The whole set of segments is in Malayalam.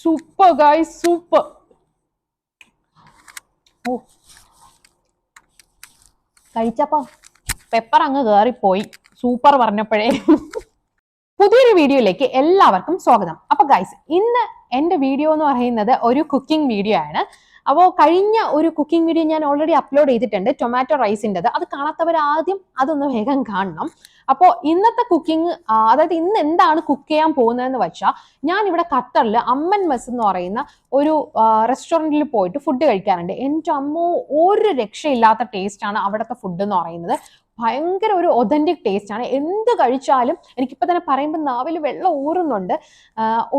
Super guys, super. ഓ, കഴിച്ചപ്പോ പെപ്പർ അങ്ങ് കേറിപ്പോയി. സൂപ്പർ പറഞ്ഞപ്പോഴേ. പുതിയൊരു വീഡിയോയിലേക്ക് എല്ലാവർക്കും സ്വാഗതം. അപ്പൊ ഗൈസ്, ഇന്ന് എന്റെ വീഡിയോ എന്ന് പറയുന്നത് ഒരു കുക്കിംഗ് വീഡിയോ ആണ്. അപ്പോൾ കഴിഞ്ഞ ഒരു കുക്കിംഗ് വീഡിയോ ഞാൻ ഓൾറെഡി അപ്ലോഡ് ചെയ്തിട്ടുണ്ട്, ടൊമാറ്റോ റൈസിൻ്റെത്. അത് കാണാത്തവർ ആദ്യം അതൊന്ന് വേഗം കാണണം. അപ്പോൾ ഇന്നത്തെ കുക്കിംഗ്, അതായത് ഇന്ന് എന്താണ് കുക്ക് ചെയ്യാൻ പോകുന്നതെന്ന് വെച്ചാൽ, ഞാൻ ഇവിടെ ഖത്തറിൽ അമ്മൻ മെസ് എന്ന് പറയുന്ന ഒരു റെസ്റ്റോറൻറ്റിൽ പോയിട്ട് ഫുഡ് കഴിക്കാറുണ്ട്. എൻ്റെ അമ്മോ, ഒരു രക്ഷയില്ലാത്ത ടേസ്റ്റ് ആണ് അവിടുത്തെ ഫുഡ് എന്ന് പറയുന്നത്. ഭയങ്കര ഒരു ഒതന്റിക് ടേസ്റ്റ് ആണ്. എന്ത് കഴിച്ചാലും എനിക്കിപ്പോൾ തന്നെ പറയുമ്പോൾ നാവിൽ വെള്ളം ഊറുന്നുണ്ട്.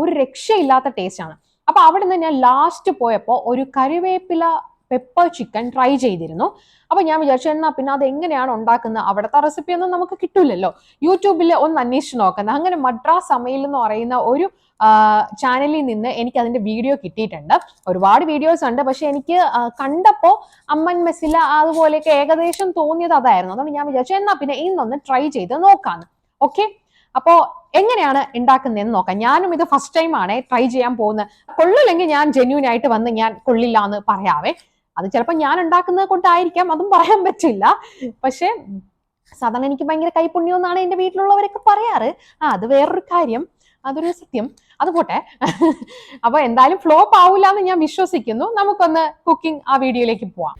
ഒരു രക്ഷയില്ലാത്ത ടേസ്റ്റ് ആണ്. അപ്പൊ അവിടെ നിന്ന് ഞാൻ ലാസ്റ്റ് പോയപ്പോൾ ഒരു കറിവേപ്പില പെപ്പർ ചിക്കൻ ട്രൈ ചെയ്തിരുന്നു. അപ്പൊ ഞാൻ വിചാരിച്ചു, എന്നാ പിന്നെ അത് എങ്ങനെയാണ് ഉണ്ടാക്കുന്നത്, അവിടുത്തെ റെസിപ്പി ഒന്നും നമുക്ക് കിട്ടൂലല്ലോ, യൂട്യൂബിൽ ഒന്ന് അന്വേഷിച്ച് നോക്കുന്നത്. അങ്ങനെ മദ്രാസ് സമയിൽ എന്ന് പറയുന്ന ഒരു ചാനലിൽ നിന്ന് എനിക്ക് അതിന്റെ വീഡിയോ കിട്ടിയിട്ടുണ്ട്. ഒരുപാട് വീഡിയോസ് ഉണ്ട്, പക്ഷെ എനിക്ക് കണ്ടപ്പോ അമ്മൻ മെസ്സില അതുപോലെയൊക്കെ ഏകദേശം തോന്നിയത് അതായിരുന്നു. അതുകൊണ്ട് ഞാൻ വിചാരിച്ചു, എന്നാ പിന്നെ ഇന്നൊന്ന് ട്രൈ ചെയ്ത് നോക്കാന്ന്. ഓക്കെ, അപ്പോ എങ്ങനെയാണ് ഉണ്ടാക്കുന്നതെന്ന് നോക്കാം. ഞാനും ഇത് ഫസ്റ്റ് ടൈം ആണ് ട്രൈ ചെയ്യാൻ പോകുന്നത്. കൊള്ളില്ലെങ്കിൽ ഞാൻ ജെന്യൂൻ ആയിട്ട് വന്ന് ഞാൻ കൊള്ളില്ല എന്ന് പറയാവേ. അത് ചിലപ്പോൾ ഞാൻ ഉണ്ടാക്കുന്നത് കൊണ്ടായിരിക്കാം, അതും പറയാൻ പറ്റില്ല. പക്ഷെ സാധാരണ എനിക്ക് ഭയങ്കര കൈപുണ്യം എന്നാണ് എന്റെ വീട്ടിലുള്ളവരൊക്കെ പറയാറ്. അത് വേറൊരു കാര്യം, അതൊരു സത്യം. അത് പോട്ടെ. അപ്പൊ എന്തായാലും ഫ്ലോപ്പ് ആവില്ല എന്ന് ഞാൻ വിശ്വസിക്കുന്നു. നമുക്കൊന്ന് കുക്കിംഗ് ആ വീഡിയോയിലേക്ക് പോവാം.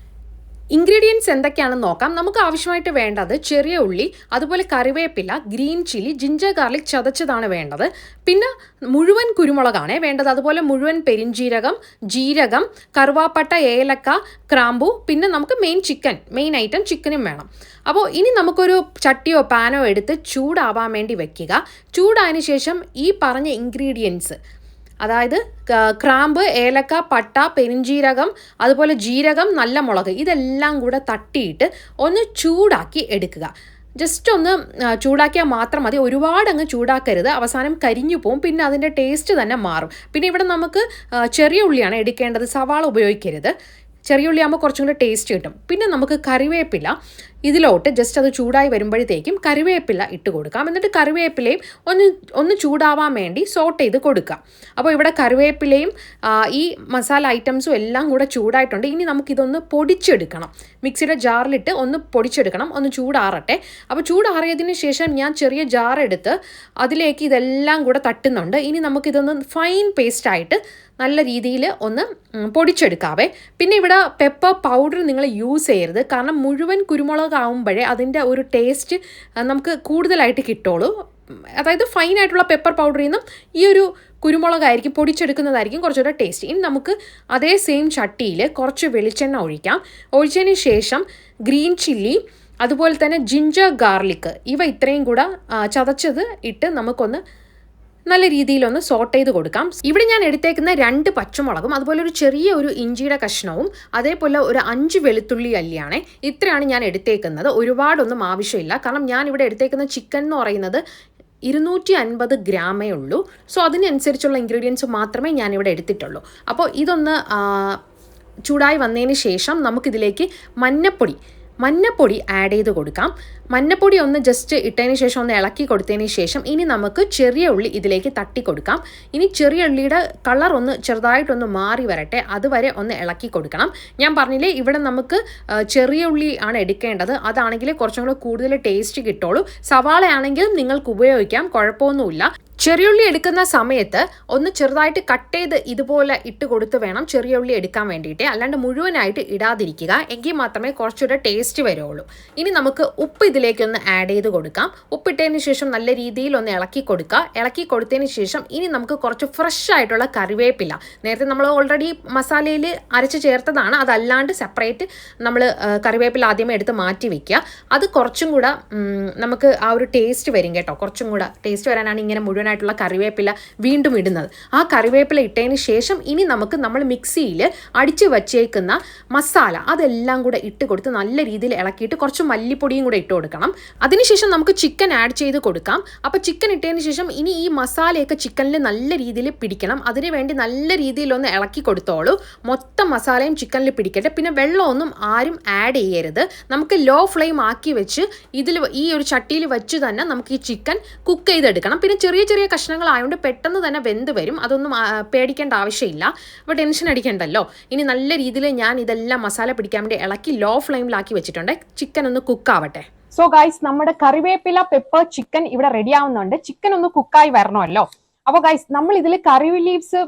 ഇൻഗ്രീഡിയൻസ് എന്തൊക്കെയാണെന്ന് നോക്കാം. നമുക്ക് ആവശ്യമായിട്ട് വേണ്ടത് ചെറിയ ഉള്ളി, അതുപോലെ കറിവേപ്പില, ഗ്രീൻ ചില്ലി, ജിഞ്ചർ ഗാർലിക് ചതച്ചതാണ് വേണ്ടത്. പിന്നെ മുഴുവൻ കുരുമുളകാണ് വേണ്ടത്, അതുപോലെ മുഴുവൻ പെരിഞ്ജീരകം, ജീരകം, കറുവാപ്പട്ട, ഏലക്ക, ക്രാമ്പു, പിന്നെ നമുക്ക് മെയിൻ ഐറ്റം ചിക്കനും വേണം. അപ്പോൾ ഇനി നമുക്കൊരു ചട്ടിയോ പാനോ എടുത്ത് ചൂടാവാൻ വേണ്ടി വെക്കുക. ചൂടായതിനു ശേഷം ഈ പറഞ്ഞ ഇൻഗ്രീഡിയൻസ്, അതായത് ക്രാമ്പ്, ഏലക്ക, പട്ട, പെരിഞ്ജീരകം, അതുപോലെ ജീരകം, നല്ല മുളക്, ഇതെല്ലാം കൂടെ തട്ടിയിട്ട് ഒന്ന് ചൂടാക്കി എടുക്കുക. ജസ്റ്റ് ഒന്ന് ചൂടാക്കിയാൽ മാത്രം മതി, ഒരുപാട് അങ്ങ് ചൂടാക്കരുത്, അവസാനം കരിഞ്ഞു പോവും, പിന്നെ അതിൻ്റെ ടേസ്റ്റ് തന്നെ മാറും. പിന്നെ ഇവിടെ നമുക്ക് ചെറിയ ഉള്ളിയാണ് എടുക്കേണ്ടത്, സവാള ഉപയോഗിക്കരുത്. ചെറിയ ഉള്ളിയാകുമ്പോൾ കുറച്ചും കൂടി ടേസ്റ്റ് കിട്ടും. പിന്നെ നമുക്ക് കറിവേപ്പില ഇതിലോട്ട് ജസ്റ്റ് അത് ചൂടായി വരുമ്പോഴത്തേക്കും കറിവേപ്പില ഇട്ട് കൊടുക്കാം. എന്നിട്ട് കറിവേപ്പിലയും ഒന്ന് ചൂടാവാൻ വേണ്ടി സോട്ട് ചെയ്ത് കൊടുക്കാം. അപ്പോൾ ഇവിടെ കറിവേപ്പിലയും ഈ മസാല ഐറ്റംസും എല്ലാം കൂടെ ചൂടായിട്ടുണ്ട്. ഇനി നമുക്കിതൊന്ന് പൊടിച്ചെടുക്കണം. മിക്സിയുടെ ജാറിലിട്ട് ഒന്ന് പൊടിച്ചെടുക്കണം, ഒന്ന് ചൂടാറട്ടെ. അപ്പോൾ ചൂടാറിയതിന് ശേഷം ഞാൻ ചെറിയ ജാർ എടുത്ത് അതിലേക്ക് ഇതെല്ലാം കൂടെ തട്ടുന്നുണ്ട്. ഇനി നമുക്കിതൊന്ന് ഫൈൻ പേസ്റ്റായിട്ട് നല്ല രീതിയിൽ ഒന്ന് പൊടിച്ചെടുക്കാവേ. പിന്നെ ഇവിടെ പെപ്പർ പൗഡർ നിങ്ങൾ യൂസ് ചെയ്യരുത്, കാരണം മുഴുവൻ കുരുമുളകാവുമ്പോഴേ അതിൻ്റെ ഒരു ടേസ്റ്റ് നമുക്ക് കൂടുതലായിട്ട് കിട്ടുള്ളൂ. അതായത് ഫൈൻ ആയിട്ടുള്ള പെപ്പർ പൗഡറിൽ നിന്നും ഈ ഒരു കുരുമുളകായിരിക്കും പൊടിച്ചെടുക്കുന്നതായിരിക്കും കുറച്ചുകൂടെ ടേസ്റ്റ്. ഇനി നമുക്ക് അതേ സെയിം ചട്ടിയിൽ കുറച്ച് വെളിച്ചെണ്ണ ഒഴിക്കാം. ഒഴിച്ചതിന് ശേഷം ഗ്രീൻ ചില്ലി, അതുപോലെ തന്നെ ജിഞ്ചർ ഗാർലിക്, ഇവ ഇത്രയും കൂടെ ചതച്ചത് ഇട്ട് നമുക്കൊന്ന് നല്ല രീതിയിലൊന്ന് സോട്ട് ചെയ്ത് കൊടുക്കാം. ഇവിടെ ഞാൻ എടുത്തേക്കുന്ന 2 പച്ചമുളകും അതുപോലെ ഒരു ചെറിയ ഒരു ഇഞ്ചിയുടെ കഷ്ണവും അതേപോലെ ഒരു 5 വെളുത്തുള്ളി അല്ലിയാണേ. ഇത്രയാണ് ഞാൻ എടുത്തേക്കുന്നത്. ഒരുപാടൊന്നും ആവശ്യമില്ല, കാരണം ഞാൻ ഇവിടെ എടുത്തേക്കുന്ന ചിക്കൻ എന്ന് പറയുന്നത് 250 ഗ്രാമേ ഉള്ളൂ. സോ അതിനനുസരിച്ചുള്ള ഇൻഗ്രീഡിയൻസ് മാത്രമേ ഞാനിവിടെ എടുത്തിട്ടുള്ളൂ. അപ്പോൾ ഇതൊന്ന് ചൂടായി വന്നതിന് ശേഷം നമുക്കിതിലേക്ക് മഞ്ഞപ്പൊടി ആഡ് ചെയ്ത് കൊടുക്കാം. മഞ്ഞപ്പൊടി ഒന്ന് ജസ്റ്റ് ഇട്ടതിന് ശേഷം ഒന്ന് ഇളക്കി കൊടുത്തതിന് ശേഷം ഇനി നമുക്ക് ചെറിയ ഉള്ളി ഇതിലേക്ക് തട്ടി കൊടുക്കാം. ഇനി ചെറിയ ഉള്ളിയുടെ കളർ ഒന്ന് ചെറുതായിട്ടൊന്ന് മാറി വരട്ടെ, അതുവരെ ഒന്ന് ഇളക്കി കൊടുക്കണം. ഞാൻ പറഞ്ഞില്ലേ, ഇവിടെ നമുക്ക് ചെറിയ ഉള്ളി ആണ് എടുക്കേണ്ടത്, അതാണെങ്കിൽ കുറച്ചും കൂടെ കൂടുതൽ ടേസ്റ്റ് കിട്ടുള്ളൂ. സവാള ആണെങ്കിലും നിങ്ങൾക്ക് ഉപയോഗിക്കാം, കുഴപ്പമൊന്നുമില്ല. ചെറിയ ഉള്ളി എടുക്കുന്ന സമയത്ത് ഒന്ന് ചെറുതായിട്ട് കട്ട് ചെയ്ത് ഇതുപോലെ ഇട്ട് കൊടുത്ത് വേണം ചെറിയ ഉള്ളി എടുക്കാൻ വേണ്ടിയിട്ട്, അല്ലാണ്ട് മുഴുവനായിട്ട് ഇടാതിരിക്കുക, എങ്കിൽ മാത്രമേ കുറച്ചുകൂടെ ടേസ്റ്റ് വരുള്ളൂ. ഇനി നമുക്ക് ഉപ്പ് ഇതിലേക്കൊന്ന് ആഡ് ചെയ്ത് കൊടുക്കാം. ഉപ്പിട്ടതിന് ശേഷം നല്ല രീതിയിൽ ഒന്ന് ഇളക്കി കൊടുക്കുക. ഇളക്കി കൊടുത്തതിന് ശേഷം ഇനി നമുക്ക് കുറച്ച് ഫ്രഷ് ആയിട്ടുള്ള കറിവേപ്പില, നേരത്തെ നമ്മൾ ഓൾറെഡി മസാലയിൽ അരച്ച് ചേർത്തതാണ്, അതല്ലാണ്ട് സെപ്പറേറ്റ് നമ്മൾ കറിവേപ്പില ആദ്യമേ എടുത്ത് മാറ്റി വെക്കുക. അത് കുറച്ചും കൂടെ നമുക്ക് ആ ഒരു ടേസ്റ്റ് വരും കേട്ടോ. കുറച്ചും കൂടെ ടേസ്റ്റ് വരാനാണ് ഇങ്ങനെ മുഴുവനായിട്ടുള്ള കറിവേപ്പില വീണ്ടും ഇടുന്നത്. ആ കറിവേപ്പില ഇട്ടതിന് ശേഷം ഇനി നമുക്ക് നമ്മൾ മിക്സിയിൽ അടിച്ച് വച്ചേക്കുന്ന മസാല അതെല്ലാം കൂടെ ഇട്ട് കൊടുത്ത് നല്ല രീതിയിൽ ഇളക്കിയിട്ട് കുറച്ച് മല്ലിപ്പൊടിയും കൂടെ ഇട്ട് കൊടുക്കണം. അതിനുശേഷം നമുക്ക് ചിക്കൻ ആഡ് ചെയ്ത് കൊടുക്കാം. അപ്പോൾ ചിക്കൻ ഇട്ടതിന് ശേഷം ഇനി ഈ മസാലയൊക്കെ ചിക്കനിൽ നല്ല രീതിയിൽ പിടിക്കണം. അതിന് വേണ്ടി നല്ല രീതിയിലൊന്ന് ഇളക്കി കൊടുത്തോളൂ. മൊത്തം മസാലയും ചിക്കനിൽ പിടിക്കട്ടെ. പിന്നെ വെള്ളമൊന്നും ആരും ആഡ് ചെയ്യരുത്. നമുക്ക് ലോ ഫ്ലെയിം ആക്കി വെച്ച് ഈ ഒരു ചട്ടിയിൽ വെച്ച് തന്നെ നമുക്ക് ഈ ചിക്കൻ കുക്ക് ചെയ്തെടുക്കണം. പിന്നെ ചെറിയ ചെറിയ കഷ്ണങ്ങളായതുകൊണ്ട് പെട്ടെന്ന് തന്നെ വെന്ത് വരും. അതൊന്നും പേടിക്കേണ്ട ആവശ്യമില്ല. അപ്പോൾ ടെൻഷൻ അടിക്കണ്ടല്ലോ. ഇനി നല്ല രീതിയിൽ ഞാൻ ഇതെല്ലാം മസാല പിടിക്കാൻ വേണ്ടി ഇളക്കി ലോ ഫ്ലെയിമിലാക്കി വെച്ചിട്ടുണ്ട്. ചിക്കൻ ഒന്ന് കുക്കാവട്ടെ. സോ ഗൈസ്, നമ്മുടെ കറിവേപ്പില പെപ്പർ ചിക്കൻ ഇവിടെ റെഡി ആവുന്നുണ്ട്. ചിക്കൻ ഒന്ന് കുക്കായി വരണമല്ലോ. അപ്പോൾ ഗൈസ്, നമ്മൾ ഇതിൽ കറി ലീവ്സ്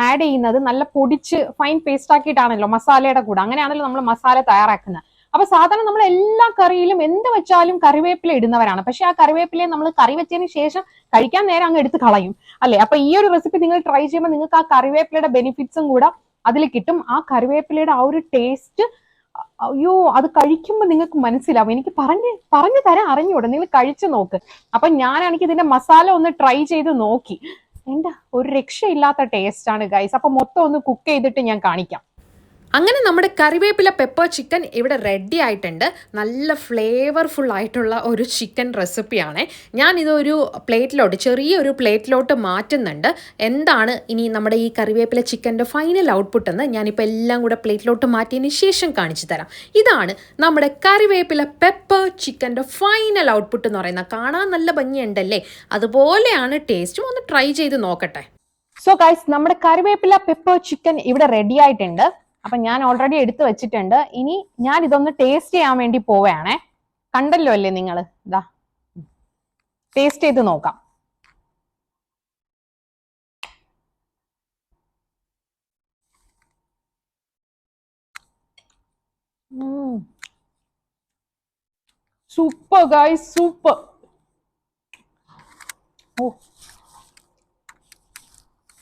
ആഡ് ചെയ്യുന്നത് നല്ല പൊടിച്ച് ഫൈൻ പേസ്റ്റ് ആക്കിയിട്ടാണല്ലോ മസാലയുടെ കൂടെ. അങ്ങനെയാണല്ലോ നമ്മൾ മസാല തയ്യാറാക്കുന്നത്. അപ്പൊ സാധാരണ നമ്മൾ എല്ലാ കറിയിലും എന്ത് വെച്ചാലും കറിവേപ്പില ഇടുന്നവരാണ്. പക്ഷെ ആ കറിവേപ്പിലയെ നമ്മൾ കറി വെച്ചതിന് ശേഷം കഴിക്കാൻ നേരം അങ്ങ് എടുത്ത് കളയും അല്ലെ. അപ്പൊ ഈ ഒരു റെസിപ്പി നിങ്ങൾ ട്രൈ ചെയ്യുമ്പോൾ നിങ്ങൾക്ക് ആ കറിവേപ്പിലയുടെ ബെനിഫിറ്റ്സും കൂടെ അതിൽ കിട്ടും. ആ കറിവേപ്പിലയുടെ ആ ഒരു ടേസ്റ്റ്, അയ്യോ, അത് കഴിക്കുമ്പോൾ നിങ്ങൾക്ക് മനസ്സിലാവും. എനിക്ക് പറഞ്ഞു തരാൻ അറിഞ്ഞൂടെ, നിങ്ങൾ കഴിച്ചു നോക്ക്. അപ്പൊ ഞാനാണെങ്കിൽ ഇതിന്റെ മസാല ഒന്ന് ട്രൈ ചെയ്ത് നോക്കി. എന്താ ഒരു രക്ഷയില്ലാത്ത ടേസ്റ്റ് ആണ് ഗൈസ്. അപ്പൊ മൊത്തം ഒന്ന് കുക്ക് ചെയ്തിട്ട് ഞാൻ കാണിക്കാം. അങ്ങനെ നമ്മുടെ കറിവേപ്പില പെപ്പർ ചിക്കൻ ഇവിടെ റെഡി ആയിട്ടുണ്ട്. നല്ല ഫ്ലേവർഫുൾ ആയിട്ടുള്ള ഒരു ചിക്കൻ റെസിപ്പിയാണ്. ഞാനിതൊരു പ്ലേറ്റിലോട്ട്, ചെറിയൊരു പ്ലേറ്റിലോട്ട് മാറ്റുന്നുണ്ട്. എന്താണ് ഇനി നമ്മുടെ ഈ കറിവേപ്പില ചിക്കൻ്റെ ഫൈനൽ ഔട്ട്പുട്ട് എന്ന് ഞാനിപ്പോൾ എല്ലാം കൂടെ പ്ലേറ്റിലോട്ട് മാറ്റിയതിന് ശേഷം കാണിച്ചു തരാം. ഇതാണ് നമ്മുടെ കറിവേപ്പില പെപ്പർ ചിക്കൻ്റെ ഫൈനൽ ഔട്ട്പുട്ട് എന്ന് പറയുന്നത്. കാണാൻ നല്ല ഭംഗിയുണ്ടല്ലേ, അതുപോലെയാണ് ടേസ്റ്റും. ഒന്ന് ട്രൈ ചെയ്ത് നോക്കട്ടെ. സോ ഗൈസ്, നമ്മുടെ കറിവേപ്പില പെപ്പർ ചിക്കൻ ഇവിടെ റെഡി ആയിട്ടുണ്ട്. അപ്പൊ ഞാൻ ഓൾറെഡി എടുത്തു വെച്ചിട്ടുണ്ട്. ഇനി ഞാൻ ഇതൊന്ന് ടേസ്റ്റ് ചെയ്യാൻ വേണ്ടി പോവുകയാണേ. കണ്ടല്ലോ അല്ലേ നിങ്ങൾ, ഇതാ ടേസ്റ്റ് ചെയ്ത് നോക്കാം. Super guys, super. ഓ,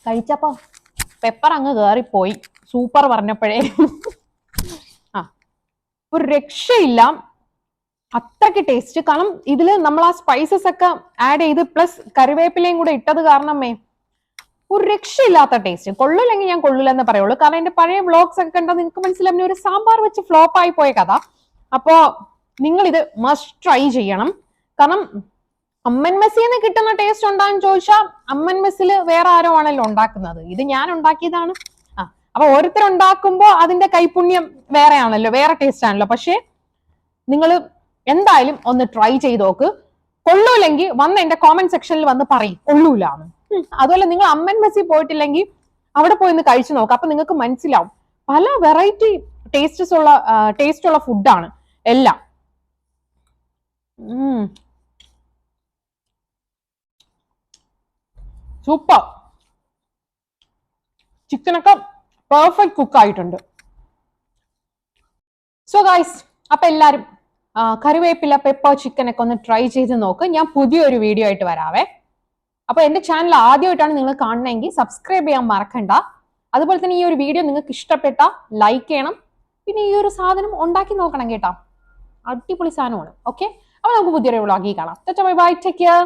കഴിച്ചപ്പോ പെപ്പർ അങ്ങ് കേറിപ്പോയി. സൂപ്പർ പറഞ്ഞപ്പോഴേ ഒരു രക്ഷയില്ല, അത്രയ്ക്ക് ടേസ്റ്റ്. കാരണം ഇതില് നമ്മൾ ആ സ്പൈസസ് ഒക്കെ ആഡ് ചെയ്ത് പ്ലസ് കറിവേപ്പിലയും കൂടെ ഇട്ടത് കാരണമേ ഒരു രക്ഷയില്ലാത്ത ടേസ്റ്റ്. കൊള്ളില്ലെങ്കിൽ ഞാൻ കൊള്ളില്ലെന്ന് പറയുള്ളൂ. കാരണം എന്റെ പഴയ വ്ളോഗ്സ് ഒക്കെ കണ്ടാൽ നിങ്ങൾക്ക് മനസ്സിലാവും ഒരു സാമ്പാർ വെച്ച് ഫ്ലോപ്പ് ആയി പോയ കഥ. അപ്പോ നിങ്ങൾ ഇത് മസ്റ്റ് ട്രൈ ചെയ്യണം. കാരണം അമ്മൻ മെസ്സിന്ന് കിട്ടുന്ന ടേസ്റ്റ് ഉണ്ടാകും ചോദിച്ചാൽ അമ്മൻ മെസ്സിൽ വേറെ ആരോ ആണല്ലോ ഉണ്ടാക്കുന്നത്. ഇത് ഞാൻ ഉണ്ടാക്കിയതാണ്. അപ്പൊ ഓരോരുത്തരുണ്ടാക്കുമ്പോ അതിന്റെ കൈപുണ്യം വേറെ ആണല്ലോ, വേറെ ടേസ്റ്റ് ആണല്ലോ. പക്ഷെ നിങ്ങൾ എന്തായാലും ഒന്ന് ട്രൈ ചെയ്ത് നോക്ക്. കൊള്ളൂല്ലെങ്കിൽ വന്ന് എന്റെ കോമന്റ് സെക്ഷനിൽ വന്ന് പറയും കൊള്ളൂലാന്ന്. അതുപോലെ നിങ്ങൾ അമ്മൻ മെസ്സി പോയിട്ടില്ലെങ്കിൽ അവിടെ പോയി ഒന്ന് കഴിച്ചു നോക്കാം. അപ്പൊ നിങ്ങൾക്ക് മനസ്സിലാവും പല വെറൈറ്റി ടേസ്റ്റ് ഉള്ള ഫുഡാണ് എല്ലാം. സൂപ്പർ. ചിക്കനൊക്കെ പെർഫെക്റ്റ് കുക്ക് ആയിട്ടുണ്ട്. സോ ഗൈസ്, അപ്പൊ എല്ലാരും കറിവേപ്പില പെപ്പർ ചിക്കനൊക്കെ ഒന്ന് ട്രൈ ചെയ്ത് നോക്ക്. ഞാൻ പുതിയൊരു വീഡിയോ ആയിട്ട് വരാവേ. അപ്പൊ എന്റെ ചാനൽ ആദ്യമായിട്ടാണ് നിങ്ങൾ കാണണമെങ്കിൽ സബ്സ്ക്രൈബ് ചെയ്യാൻ മറക്കണ്ട. അതുപോലെ തന്നെ ഈ ഒരു വീഡിയോ നിങ്ങൾക്ക് ഇഷ്ടപ്പെട്ട ലൈക്ക് ചെയ്യണം. പിന്നെ ഈ ഒരു സാധനം ഉണ്ടാക്കി നോക്കണം കേട്ടോ, അടിപൊളി സാധനമാണ്. ഓക്കെ, അപ്പൊ നമുക്ക് പുതിയൊരു വ്ളോഗിൽ കാണാം. Bye bye, take care.